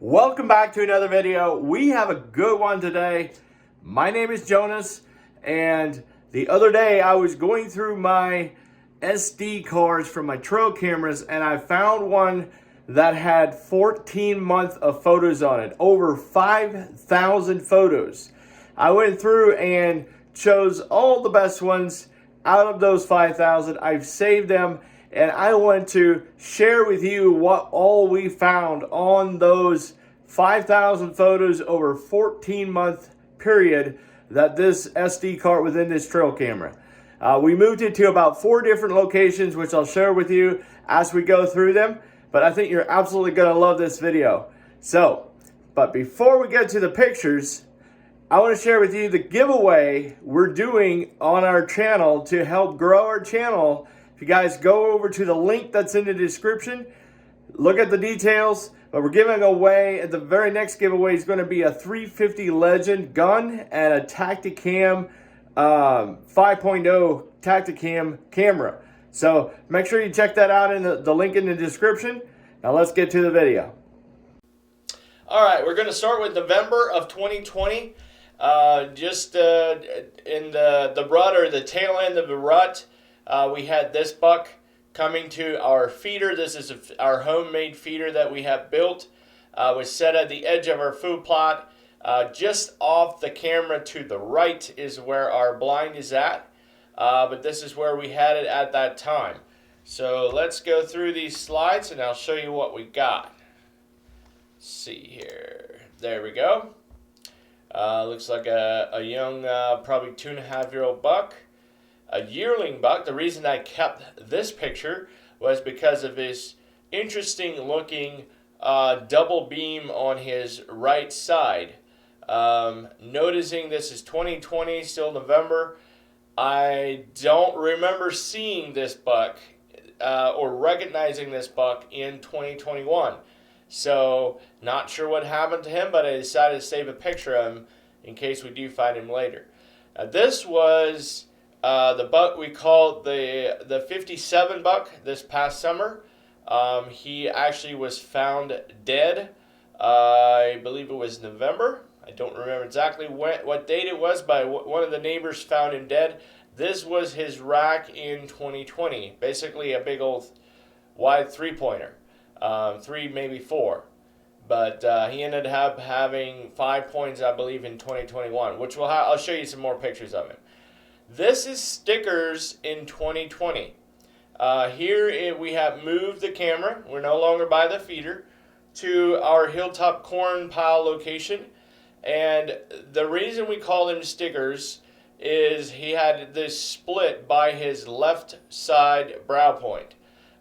Welcome back to another video. We have a good one today. My name is Jonas, and the other day I was going through my SD cards from my trail cameras and I found one that had 14 months of photos on it, over 5,000 photos. I went through and chose all the best ones out of those 5,000. I've saved them, and I want to share with you what all we found on those 5,000 photos over 14-month period that this SD card was in this trail camera. We moved it to about 4 different locations, which I'll share with you as we go through them. But I think you're absolutely going to love this video. But before we get to the pictures, I want to share with you the giveaway we're doing on our channel to help grow our channel. If you guys go over to the link that's in the description, look at the details. But we're giving away, the very next giveaway is going to be a 350 Legend gun and a Tacticam 5.0 Tacticam camera. So make sure you check that out in the link in the description. Now let's get to the video. All right, we're going to start with November of 2020. Just in the rut, or the tail end of the rut, we had this buck coming to our feeder. This is our homemade feeder that we have built. Was set at the edge of our food plot. Just off the camera to the right is where our blind is at. But this is where we had it at that time. So let's go through these slides and I'll show you what we got. Let's see here. There we go. Looks like a young, probably 2.5-year-old buck. A yearling buck. The reason I kept this picture was because of his interesting looking double beam on his right side. Noticing this is 2020, still November. I don't remember seeing this buck or recognizing this buck in 2021. So not sure what happened to him, but I decided to save a picture of him in case we do find him later. This was the buck we called the 57 buck this past summer. He actually was found dead. I believe it was November. I don't remember exactly what date it was, but one of the neighbors found him dead. This was his rack in 2020. Basically a big old wide 3-pointer. 3, maybe 4. But he ended up having 5 points, I believe, in 2021, which I'll show you some more pictures of him. This is Stickers in 2020. Here we have moved the camera. We're no longer by the feeder to our hilltop corn pile location. And the reason we call him Stickers is he had this split by his left side brow point.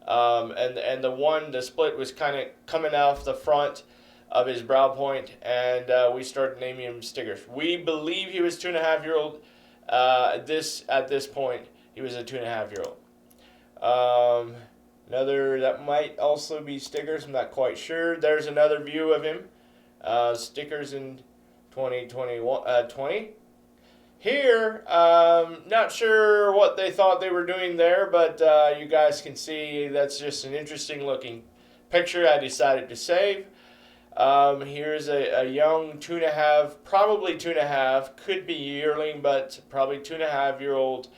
And the split was kind of coming off the front of his brow point, and we started naming him Stickers. We believe he was 2.5-year-old. At this point, he was a 2.5-year-old. Another that might also be Stickers. I'm not quite sure. There's another view of him. Stickers in 2020. Here, not sure what they thought they were doing there, but you guys can see that's just an interesting looking picture I decided to save. Here's a young 2.5, probably 2.5, could be yearling, but probably 2.5-year-old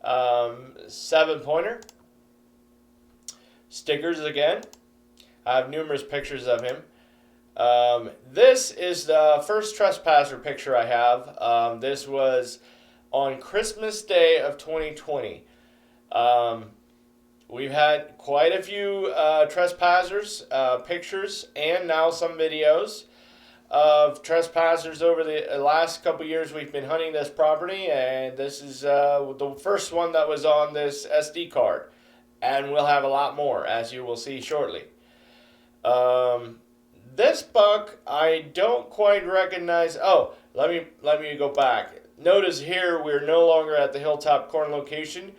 7-pointer. Stickers again. I have numerous pictures of him. This is the first trespasser picture I have. This was on Christmas Day of 2020. We've had quite a few trespassers pictures and now some videos of trespassers over the last couple years. We've been hunting this property, and this is the first one that was on this SD card, and we'll have a lot more, as you will see shortly. This buck I don't quite recognize. Oh, let me go back. Notice here we're no longer at the hilltop corn location.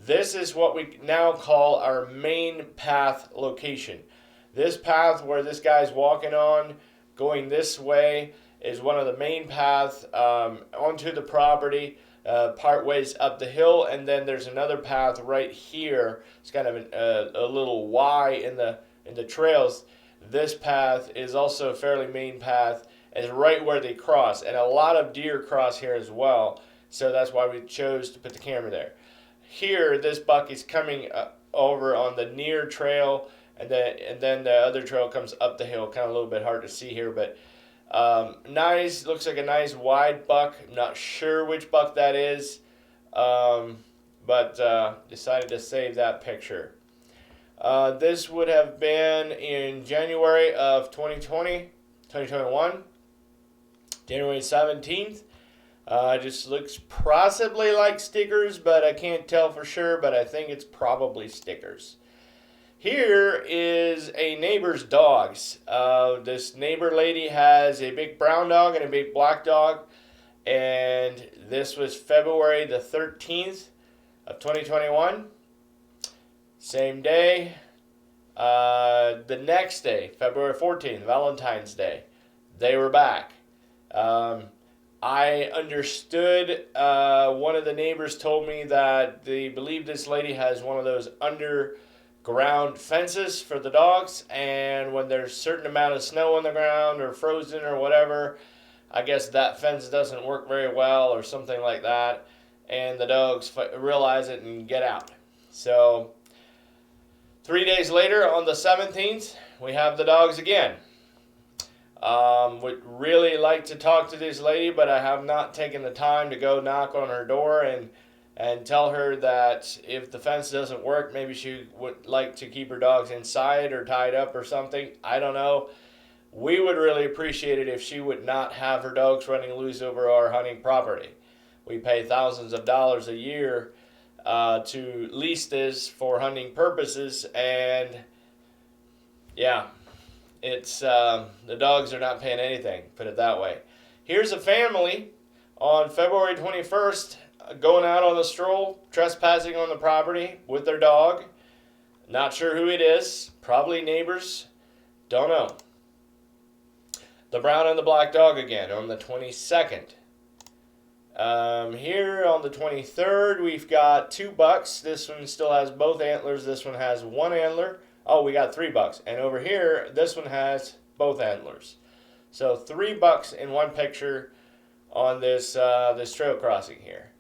This is what we now call our main path location. This path where this guy's walking on, going this way, is one of the main paths onto the property, part ways up the hill, and then there's another path right here. It's kind of a little Y in the trails. this path is also a fairly main path. It's right where they cross, and a lot of deer cross here as well. So that's why we chose to put the camera there. Here, this buck is coming over on the near trail, and then the other trail comes up the hill. Kind of a little bit hard to see here, but nice. Looks like a nice wide buck. I'm not sure which buck that is, but decided to save that picture. This would have been in January of 2021, January 17th. Just looks possibly like stickers, but I can't tell for sure, but I think it's probably stickers. Here is a neighbor's dogs. This neighbor lady has a big brown dog and a big black dog, and this was February the 13th of 2021. Same day. The next day, February 14th, Valentine's Day, they were back. I understood, one of the neighbors told me that they believe this lady has one of those underground fences for the dogs, and when there's a certain amount of snow on the ground or frozen or whatever, I guess that fence doesn't work very well or something like that, and the dogs realize it and get out. So 3 days later, on the 17th, we have the dogs again. Would really like to talk to this lady, but I have not taken the time to go knock on her door and tell her that if the fence doesn't work, maybe she would like to keep her dogs inside or tied up or something. I don't know. We would really appreciate it if she would not have her dogs running loose over our hunting property. We pay thousands of dollars a year to lease this for hunting purposes, and yeah, it's the dogs are not paying anything, put it that way. Here's a family on February 21st going out on a stroll, trespassing on the property with their dog. Not sure who it is, probably neighbors, don't know. The brown and the black dog again on the 22nd. Here on the 23rd, we've got 2 bucks. This one still has both antlers. This one has 1 antler. Oh, we got 3 bucks. And over here, this one has both antlers. So 3 bucks in one picture on this this trail crossing here.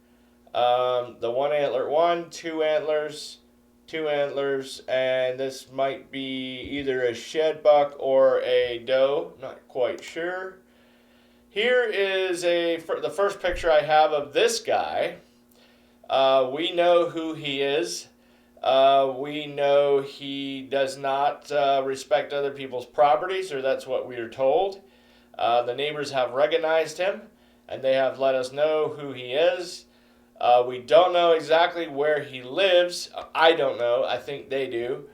The 1 antler 1, 2 antlers, 2 antlers, and this might be either a shed buck or a doe. Not quite sure. Here is the first picture I have of this guy. We know who he is. We know he does not respect other people's properties, or that's what we are told. The neighbors have recognized him, and they have let us know who he is. We don't know exactly where he lives. I don't know. I think they do.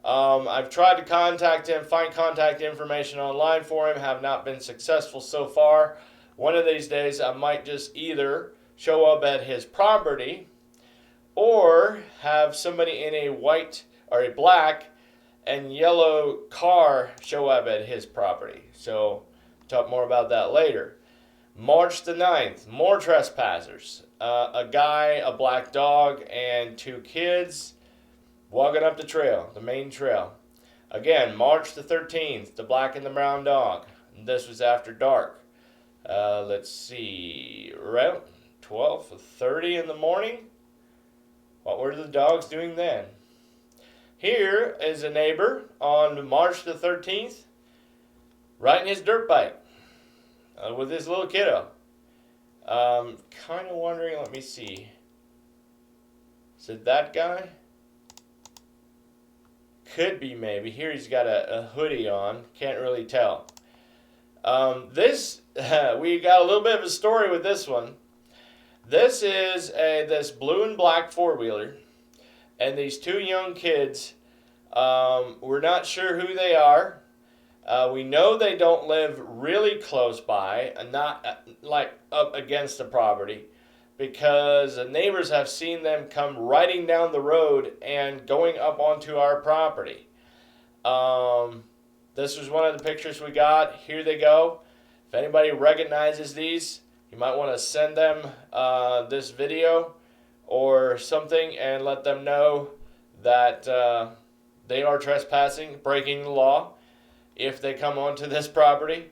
I've tried to contact him, find contact information online for him, have not been successful so far. One of these days I might just either show up at his property or have somebody in a white or a black and yellow car show up at his property. So talk more about that later. March the 9th, more trespassers. A guy, a black dog, and 2 kids walking up the trail, the main trail. Again, March the 13th, the black and the brown dog. This was after dark. Let's see, around 12:30 in the morning. What were the dogs doing then? Here is a neighbor on March the 13th riding his dirt bike with his little kiddo. Kind of wondering, let me see. Is it that guy? Could be maybe. Here he's got a hoodie on. Can't really tell. We got a little bit of a story with this one. This is this blue and black 4-wheeler, and these 2 young kids. We're not sure who they are. We know they don't live really close by, and not like up against the property, because the neighbors have seen them come riding down the road and going up onto our property. This was one of the pictures we got. Here they go. If anybody recognizes these, you might want to send them this video or something and let them know that they are trespassing, breaking the law. if they come onto this property.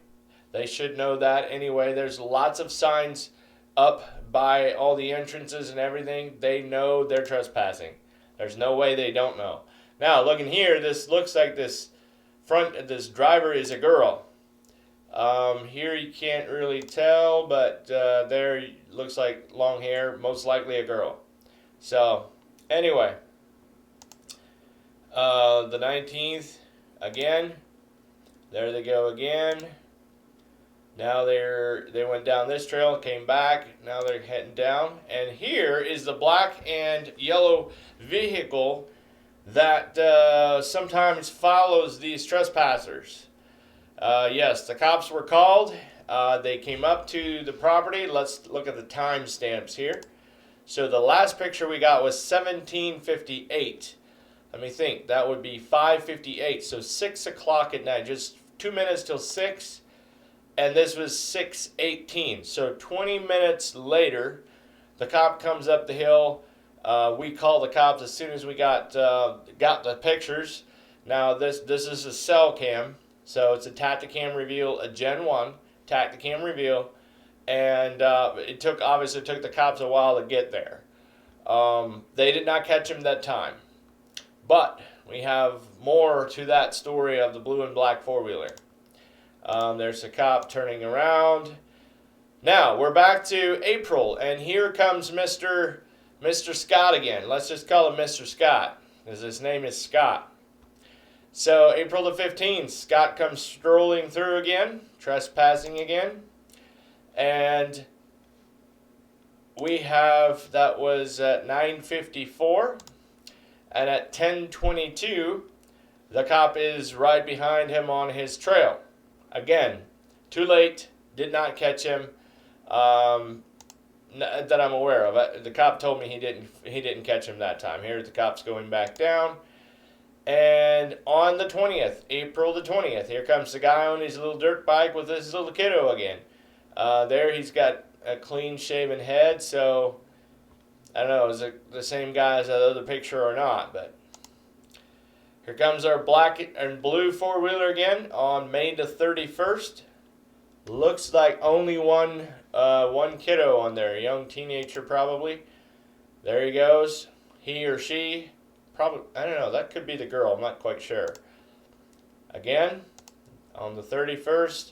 They should know that anyway. There's lots of signs up by all the entrances and everything. They know they're trespassing. There's no way they don't know. Now, looking here, this looks like this driver is a girl. Here you can't really tell, but there looks like long hair, most likely a girl. So, anyway, the 19th, again, there they go again. Now they went down this trail, came back, now they're heading down. And here is the black and yellow vehicle that sometimes follows these trespassers. Yes, the cops were called. They came up to the property. Let's look at the time stamps here. So the last picture we got was 17:58. Let me think. That would be 5:58. So 6 o'clock at night. Just 2 minutes till 6. And this was 6:18. So 20 minutes later, the cop comes up the hill. We called the cops as soon as we got the pictures. Now this is a cell cam. So it's a Tacticam Reveal, a Gen 1 Tacticam Reveal, and it obviously took the cops a while to get there. They did not catch him that time, but we have more to that story of the blue and black four-wheeler. There's a cop turning around. Now we're back to April, and here comes Mr. Scott again. Let's just call him Mr. Scott, because his name is Scott. So April the 15th, Scott comes strolling through again, trespassing again, and that was at 9:54, and at 10:22, the cop is right behind him on his trail. Again, too late, did not catch him, that I'm aware of. The cop told me he didn't catch him that time. Here's the cops going back down. And on the 20th, April the 20th, here comes the guy on his little dirt bike with his little kiddo again. There he's got a clean-shaven head, so I don't know, is it the same guy as that other picture or not, but here comes our black and blue four-wheeler again on May the 31st. Looks like only one kiddo on there, a young teenager probably. There he goes, he or she. Probably, I don't know, that could be the girl, I'm not quite sure. Again, on the 31st,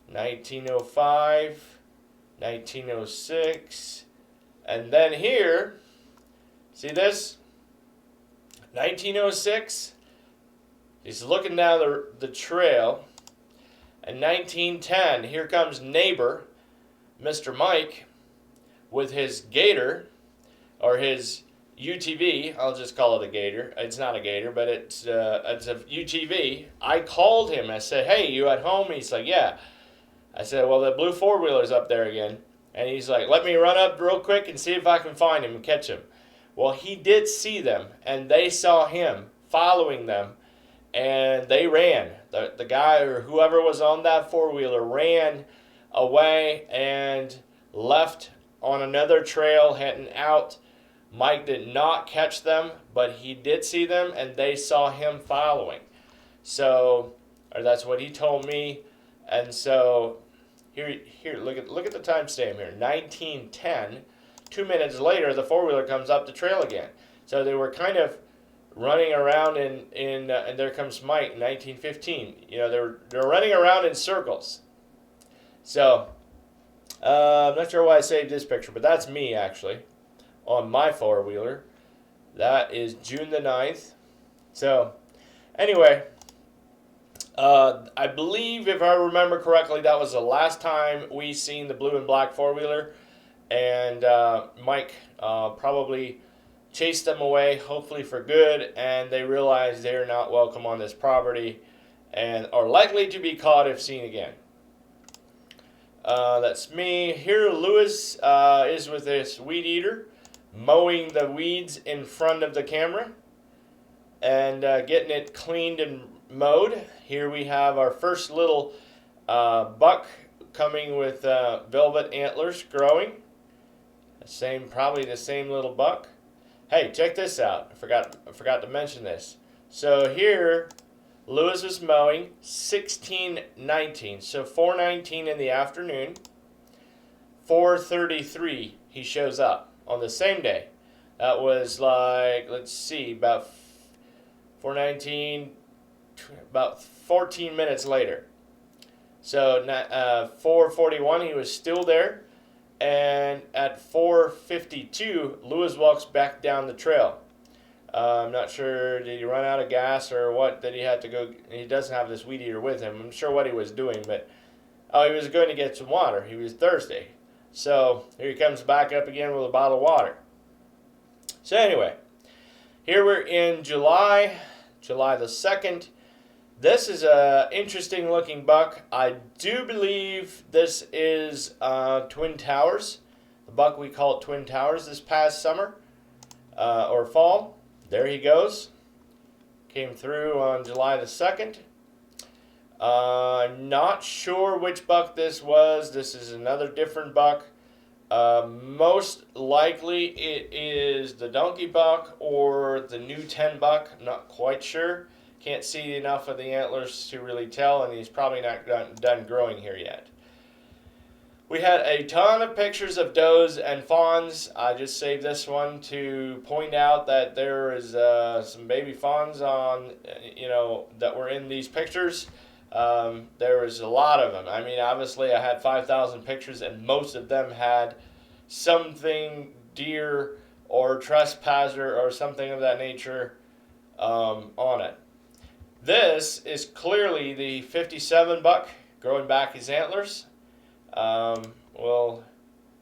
1905, 1906, and then here, see this? 1906, he's looking down the trail, and 1910, here comes neighbor, Mr. Mike, with his gator, or his UTV, I'll just call it a gator. It's not a gator, but it's a UTV. I called him. I said, hey, you at home? He's like, yeah. I said, well, the blue four-wheeler's up there again. And he's like, let me run up real quick and see if I can find him and catch him. Well, he did see them, and they saw him following them, and they ran. The guy or whoever was on that four-wheeler ran away and left on another trail heading out. Mike did not catch them, but he did see them, and they saw him following. So, or that's what he told me. And so, here, look at the timestamp here. 1910. 2 minutes later, the four-wheeler comes up the trail again. So they were kind of running around and there comes Mike. 1915. You know, they're running around in circles. So, I'm not sure why I saved this picture, but that's me actually. On my four-wheeler. That is June the 9th. So, anyway, I believe, if I remember correctly, that was the last time we seen the blue and black four-wheeler. And Mike probably chased them away, hopefully for good, and they realized they're not welcome on this property and are likely to be caught if seen again. That's me. Here Lewis is with this weed eater, mowing the weeds in front of the camera and getting it cleaned and mowed. Here we have our first little buck coming with velvet antlers growing. Probably the same little buck. Hey, check this out. I forgot to mention this. So here Lewis was mowing 16:19, so 4:19 in the afternoon. 4:33 he shows up on the same day. That was like, let's see, about 4:19, about 14 minutes later. So 4:41 he was still there, and at 4:52 Lewis walks back down the trail. I'm not sure, did he run out of gas or what, that he had to go. He doesn't have this weed eater with him. I'm sure what he was doing, but he was going to get some water. He was thirsty. So here he comes back up again with a bottle of water. So anyway, here we're in July the 2nd. This is a interesting looking buck. I do believe this is Twin Towers. The buck, we call it Twin Towers, this past summer or fall. There he goes. Came through on July the 2nd. I'm not sure which buck this was. This is another different buck. Most likely it is the donkey buck or the new 10 buck. I'm not quite sure. Can't see enough of the antlers to really tell, and he's probably not done growing here yet. We had a ton of pictures of does and fawns. I just saved this one to point out that there is some baby fawns on, that were in these pictures. There was a lot of them. I mean, obviously I had 5,000 pictures, and most of them had something deer or trespasser or something of that nature on it. This is clearly the 57 buck growing back his antlers. We'll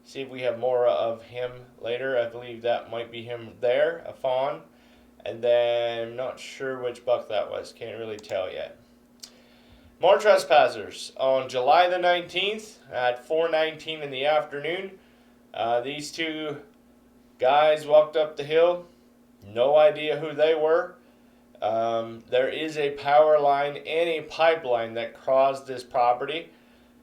see if we have more of him later. I believe that might be him there, a fawn. And then I'm not sure which buck that was. Can't really tell yet. More trespassers. On July the 19th at 4:19 in the afternoon, these two guys walked up the hill. No idea who they were. There is a power line and a pipeline that crossed this property.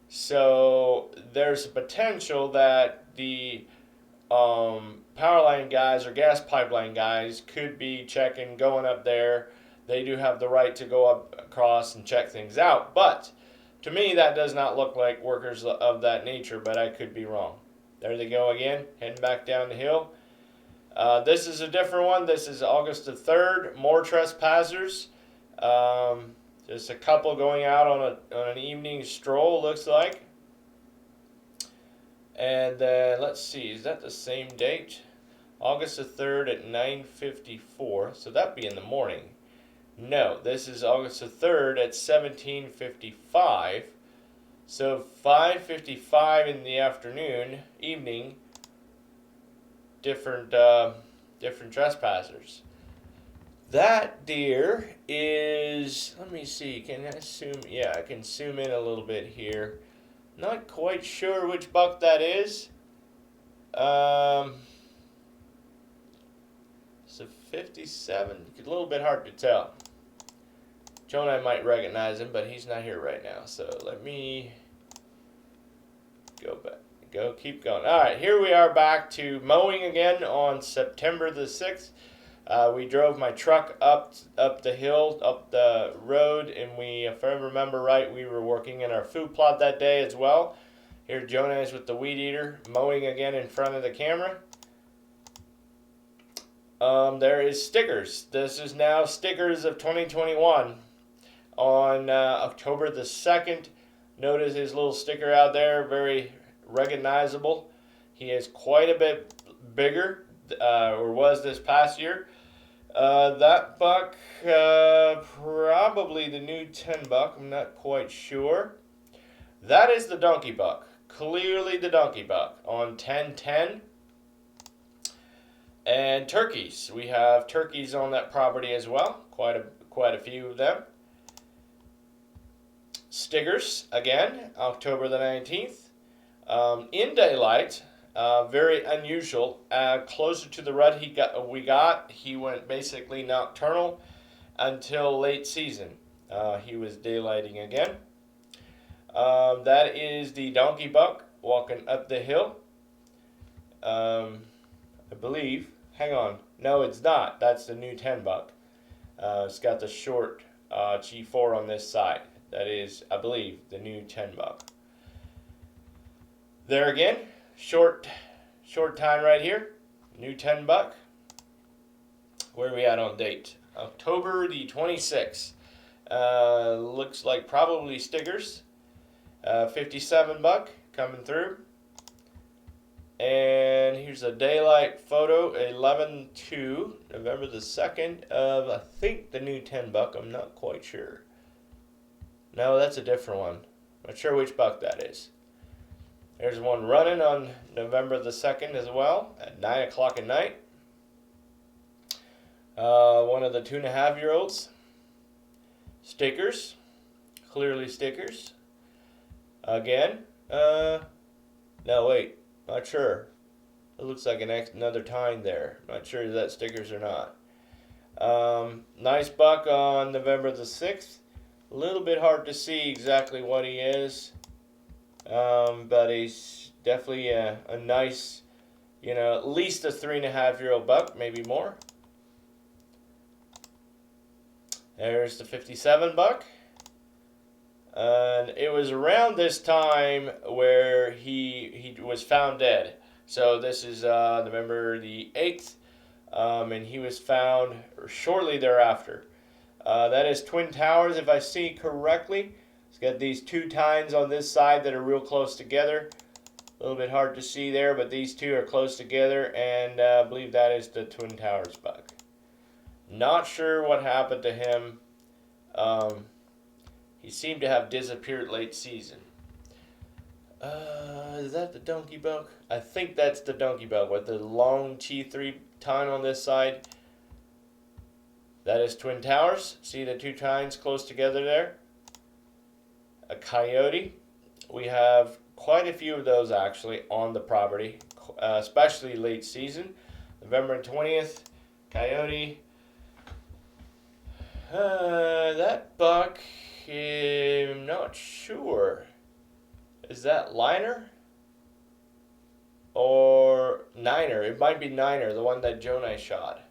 So there's a potential that the power line guys or gas pipeline guys could be checking, going up there. They do have the right to go up across and check things out. But to me, that does not look like workers of that nature, but I could be wrong. There they go again, heading back down the hill. This is a different one. This is August the 3rd. More trespassers. Just a couple going out on an evening stroll, looks like. And let's see, is that the same date? August the 3rd at 9:54. So that'd be in the morning. No, this is August the 3rd at 17:55. So 5:55 in the evening. Different trespassers. That deer is, let me see, can I zoom? Yeah, I can zoom in a little bit here. Not quite sure which buck that is. It's a 57, a little bit hard to tell. Jonah might recognize him, but he's not here right now. So let me go back. Keep going. All right, here we are back to mowing again on September the 6th. We drove my truck up the hill, up the road, and if I remember right, we were working in our food plot that day as well. Here Jonah is with the weed eater, mowing again in front of the camera. There is stickers. This is now stickers of 2021 on October the 2nd. Notice his little sticker out there, very recognizable. He is quite a bit bigger, or was this past year. That buck, probably the new 10 buck, I'm not quite sure. That is the donkey buck, clearly the donkey buck on 10-10. And turkeys, we have turkeys on that property as well, quite a few of them. Stickers, again, October the 19th. In daylight, very unusual. Closer to the rut he went basically nocturnal until late season. He was daylighting again. That is the donkey buck walking up the hill. I believe. Hang on. No, it's not. That's the new 10 buck. It's got the short G4 on this side. That is, I believe, the new 10 buck. There again, short time right here. New 10 buck. Where are we at on date? October the 26th. Looks like probably stickers. 57 buck coming through. And here's a daylight photo, 11/2, November the 2nd of, I think, the new 10 buck. I'm not quite sure. No, that's a different one. Not sure which buck that is. There's one running on November the 2nd as well at 9 o'clock at night. One of the 2.5-year-olds. Stickers. Clearly stickers. Again. No, wait. Not sure. It looks like another tine there. Not sure if that's stickers or not. Nice buck on November the 6th. A little bit hard to see exactly what he is. But he's definitely a nice, at least a 3.5-year-old buck, maybe more. There's the 57 buck. And it was around this time where he was found dead. So this is November the 8th, and he was found shortly thereafter. That is Twin Towers, if I see correctly. It's got these two tines on this side that are real close together. A little bit hard to see there, but these two are close together, and I believe that is the Twin Towers buck. Not sure what happened to him. He seemed to have disappeared late season. Is that the donkey buck? I think that's the donkey buck with the long T3 tine on this side. That is Twin Towers. See the two tines close together there? A coyote. We have quite a few of those actually on the property, especially late season. November 20th, coyote. That buck, I'm not sure. Is that Liner? Or Niner? It might be Niner, the one that Jonah shot.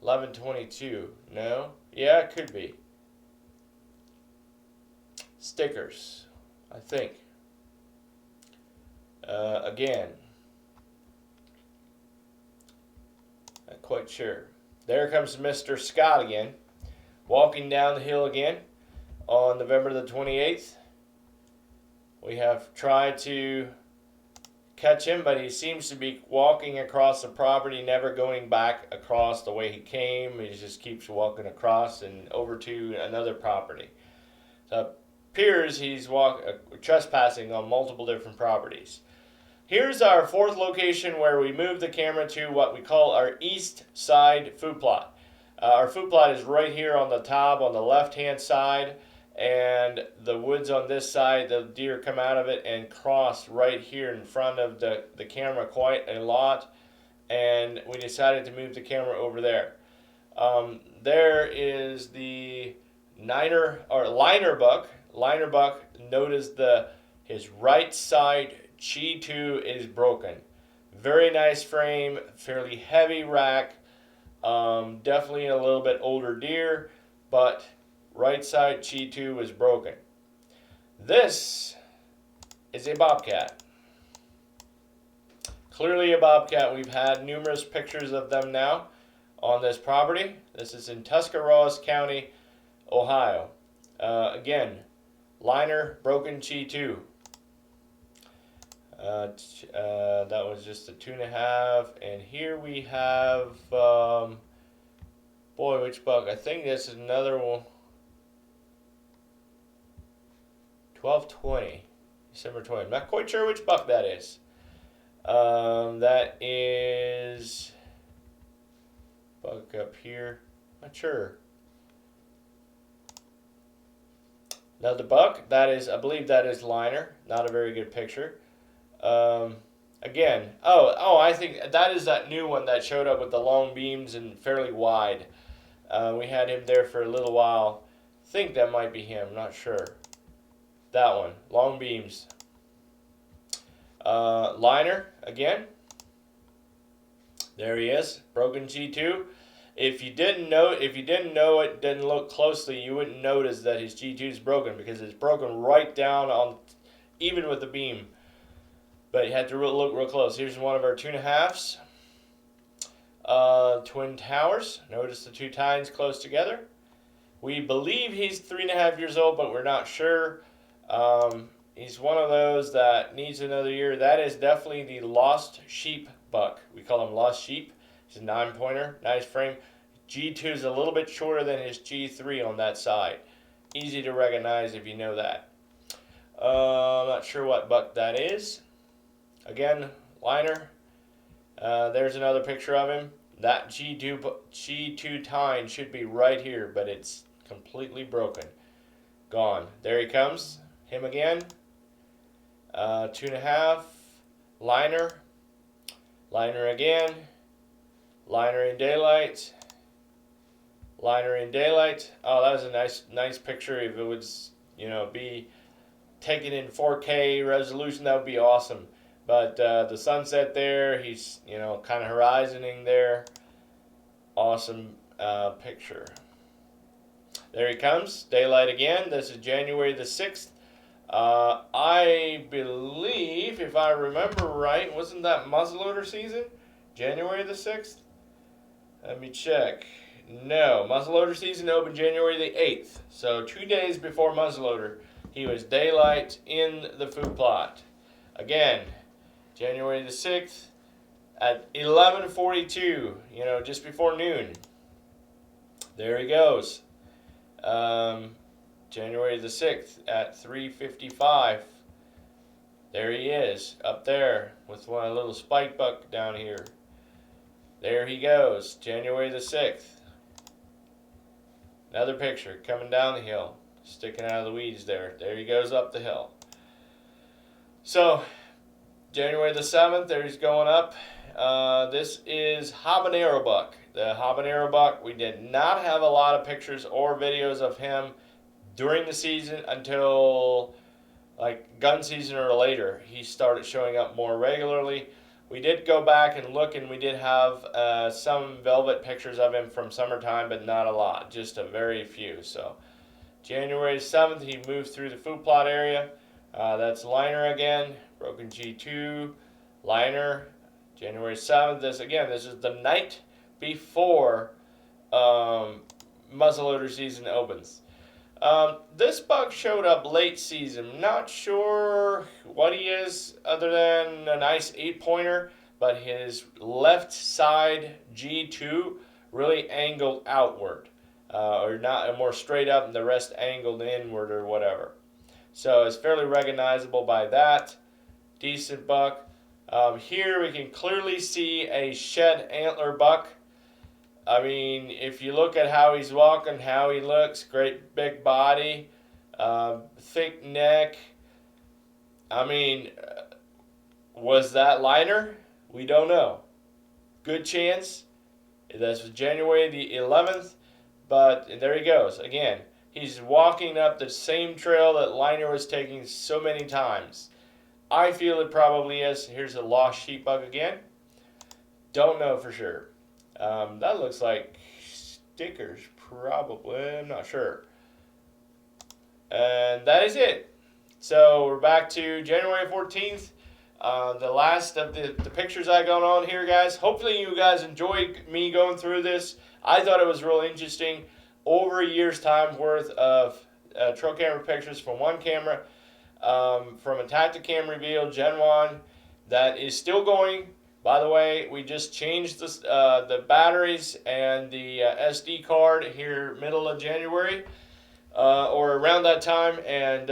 11/22. No? Yeah, it could be. Stickers, I think. Again. Not quite sure. There comes Mr. Scott again. Walking down the hill again on November the 28th. We have tried to catch him, but he seems to be walking across the property, never going back across the way he came. He just keeps walking across and over to another property. So it appears he's trespassing on multiple different properties. Here's our fourth location where we moved the camera to what we call our east side food plot. Our food plot is right here on the top on the left-hand side, and the woods on this side, the deer come out of it and cross right here in front of the camera quite a lot, and we decided to move the camera over there. There is the liner buck. Liner buck, notice his right side Chi2 is broken. Very nice frame, fairly heavy rack. Definitely a little bit older deer, but right side Chi2 is broken. This is a bobcat. Clearly a bobcat. We've had numerous pictures of them now on this property. This is in Tuscarawas County, Ohio. Again, liner, broken Chi2. That was just a 2.5, and here we have boy, which buck? I think this is another one. 12/20, December 20. I'm not quite sure which buck that is. That is buck up here. Not sure. Now the buck, that is, I believe that is liner. Not a very good picture. Again, I think that is that new one that showed up with the long beams and fairly wide. We had him there for a little while. I think that might be him, not sure. That one, long beams. Liner, again. There he is, broken G2. if you didn't know it, didn't look closely, you wouldn't notice that his G2 is broken, because it's broken right down on, even with the beam. But you have to look real close. Here's one of our 2.5s. Twin towers. Notice the two tines close together. We believe he's 3.5 years old, but we're not sure. He's one of those that needs another year. That is definitely the lost sheep buck. We call him lost sheep. He's a 9-pointer, nice frame. G2 is a little bit shorter than his G3 on that side. Easy to recognize if you know that. I'm not sure what buck that is. Again, liner. There's another picture of him. That G2 tine should be right here, but it's completely broken. Gone. There he comes. Him again. 2.5. Liner. Liner again. Liner in daylight. Liner in daylight. Oh, that was a nice picture. If it would, be taken in 4K resolution, that would be awesome. But the sunset there, he's, kind of horizoning there. Awesome picture. There he comes. Daylight again. This is January the 6th. I believe, if I remember right, wasn't that muzzleloader season? January the 6th? Let me check. No, muzzleloader season opened January the 8th. So 2 days before muzzleloader, he was daylight in the food plot. Again, January the 6th at 11:42, just before noon. There he goes. January the 6th at 3:55. There he is, up there with one little spike buck down here. There he goes, January the 6th. Another picture coming down the hill, sticking out of the weeds there. There he goes up the hill. So, January the 7th, there he's going up. This is Habanero Buck. The Habanero Buck, we did not have a lot of pictures or videos of him during the season until like gun season or later. He started showing up more regularly. We did go back and look, and we did have some velvet pictures of him from summertime, but not a lot, just a very few. So January 7th, he moved through the food plot area. That's liner again, broken G2, liner, January 7th. This is the night before muzzleloader season opens. This buck showed up late season. Not sure what he is other than a nice 8-pointer, but his left side G2 really angled outward, or not more straight up, and the rest angled inward or whatever. So it's fairly recognizable by that. Decent buck. Here we can clearly see a shed antler buck. I mean, if you look at how he's walking, how he looks, great big body, thick neck. I mean, was that liner? We don't know. Good chance. That's January the 11th, but there he goes. Again, he's walking up the same trail that liner was taking so many times. I feel it probably is. Here's a lost sheep buck again. Don't know for sure. That looks like stickers, probably. I'm not sure. And that is it. So we're back to January 14th. The last of the pictures I got on here, guys. Hopefully you guys enjoyed me going through this. I thought it was really interesting. Over a year's time worth of trail camera pictures from one camera, from a Tacticam reveal Gen 1 that is still going. By the way, we just changed the batteries and the SD card here middle of January or around that time, and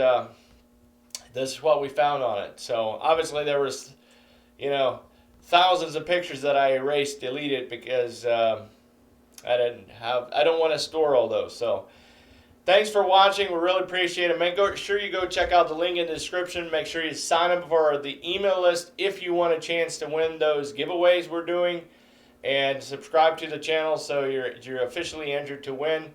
this is what we found on it. So obviously there was, thousands of pictures that I erased, deleted because I don't want to store all those. So thanks for watching. We really appreciate it. Make sure you go check out the link in the description. Make sure you sign up for the email list if you want a chance to win those giveaways we're doing. And subscribe to the channel so you're officially entered to win.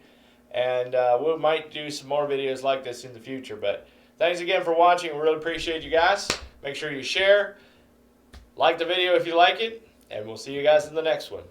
And we might do some more videos like this in the future. But thanks again for watching. We really appreciate you guys. Make sure you share. Like the video if you like it. And we'll see you guys in the next one.